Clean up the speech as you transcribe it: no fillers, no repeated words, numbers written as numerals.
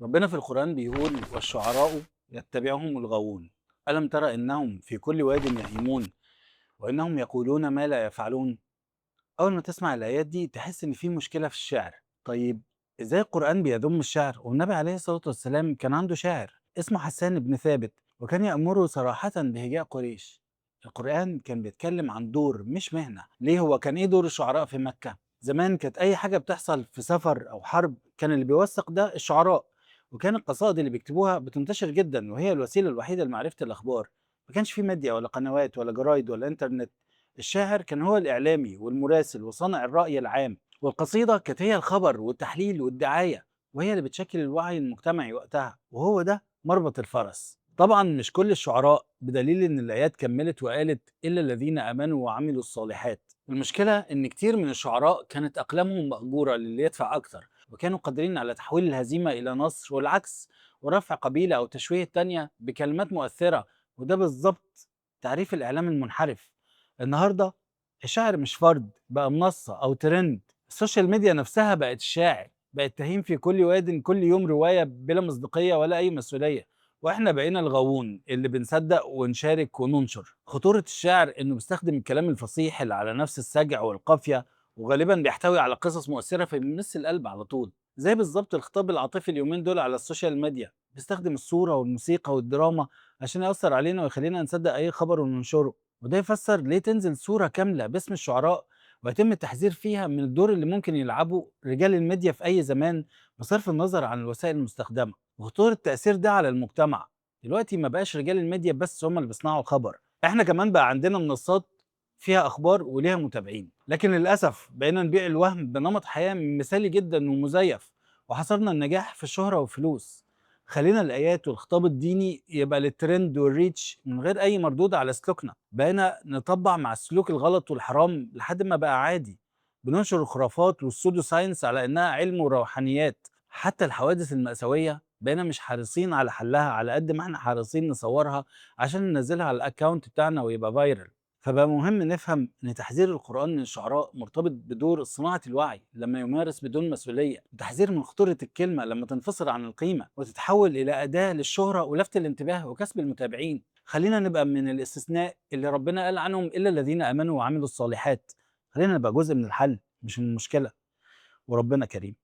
ربنا في القرآن بيقول: والشعراء يتبعهم الغاوون، ألم تر إنهم في كل واد يهيمون وإنهم يقولون ما لا يفعلون. أول ما تسمع الآيات دي تحس إن في مشكلة في الشعر. طيب، إزاي القرآن بيذم الشعر والنبي عليه الصلاة والسلام كان عنده شاعر اسمه حسان بن ثابت وكان يأمره صراحة بهجاء قريش؟ القرآن كان بيتكلم عن دور مش مهنة. ليه؟ هو كان إيه دور الشعراء في مكة؟ زمان كانت أي حاجة بتحصل في سفر أو حرب كان اللي بيوثق ده الشعراء، وكان القصائد اللي بيكتبوها بتنتشر جدا وهي الوسيلة الوحيدة لمعرفة الأخبار. ما كانش في ميديا ولا قنوات ولا جرايد ولا إنترنت. الشاعر كان هو الإعلامي والمراسل وصانع الرأي العام، والقصيدة كانت هي الخبر والتحليل والدعاية، وهي اللي بتشكل الوعي المجتمعي وقتها، وهو ده مربط الفرس. طبعا مش كل الشعراء، بدليل ان الآيات كملت وقالت إلا الذين آمنوا وعملوا الصالحات. المشكلة ان كتير من الشعراء كانت أقلامهم مأجورة للي يدفع أكتر، وكانوا قادرين على تحويل الهزيمة إلى نصر والعكس، ورفع قبيلة أو تشويه تانية بكلمات مؤثرة. وده بالظبط تعريف الإعلام المنحرف. النهارده الشعر مش فرد، بقى منصة أو ترند. السوشيال ميديا نفسها بقت الشاعر، بقت تهيم في كل واد كل يوم رواية بلا مصداقية ولا أي مسؤولية، وإحنا بقينا الغاوون اللي بنصدق ونشارك وننشر. خطورة الشعر إنه بيستخدم الكلام الفصيح اللي على نفس السجع والقافية، وغالبا بيحتوي على قصص مؤثرة فبيمس القلب على طول. زي بالظبط الخطاب العاطفي اليومين دول على السوشيال ميديا، بيستخدم الصورة والموسيقى والدراما عشان يأثر علينا ويخلينا نصدق أي خبر وننشره. وده يفسر ليه تنزل صورة كاملة باسم الشعراء ويتم التحذير فيها من الدور اللي ممكن يلعبه رجال الميديا في أي زمان بصرف النظر عن الوسائل المستخدمة. وخطورة التأثير ده على المجتمع، دلوقتي ما بقاش رجال الميديا بس هم اللي بيصنعوا الخبر، احنا كمان بقى عندنا منصات فيها أخبار وليها متابعين. لكن للأسف بقينا نبيع الوهم بنمط حياة مثالي جدا ومزيف، وحصرنا النجاح في الشهرة والفلوس. خلينا الآيات والخطاب الديني يبقى للترند والريتش من غير أي مردود على سلوكنا. بقينا نطبع مع السلوك الغلط والحرام لحد ما بقى عادي. بننشر الخرافات والسودو ساينس على إنها علم وروحانيات. حتى الحوادث المأساوية بقينا مش حريصين على حلها على قد ما احنا حريصين نصورها عشان ننزلها على الأكاونت بتاعنا ويبقى فايرل. فبقى مهم نفهم ان تحذير القرآن من الشعراء مرتبط بدور صناعة الوعي لما يمارس بدون مسؤولية، وتحذير من خطورة الكلمة لما تنفصل عن القيمة وتتحول إلى أداة للشهرة ولفت الانتباه وكسب المتابعين. خلينا نبقى من الاستثناء اللي ربنا قال عنهم إلا الذين آمنوا وعملوا الصالحات. خلينا نبقى جزء من الحل مش من المشكلة. وربنا كريم.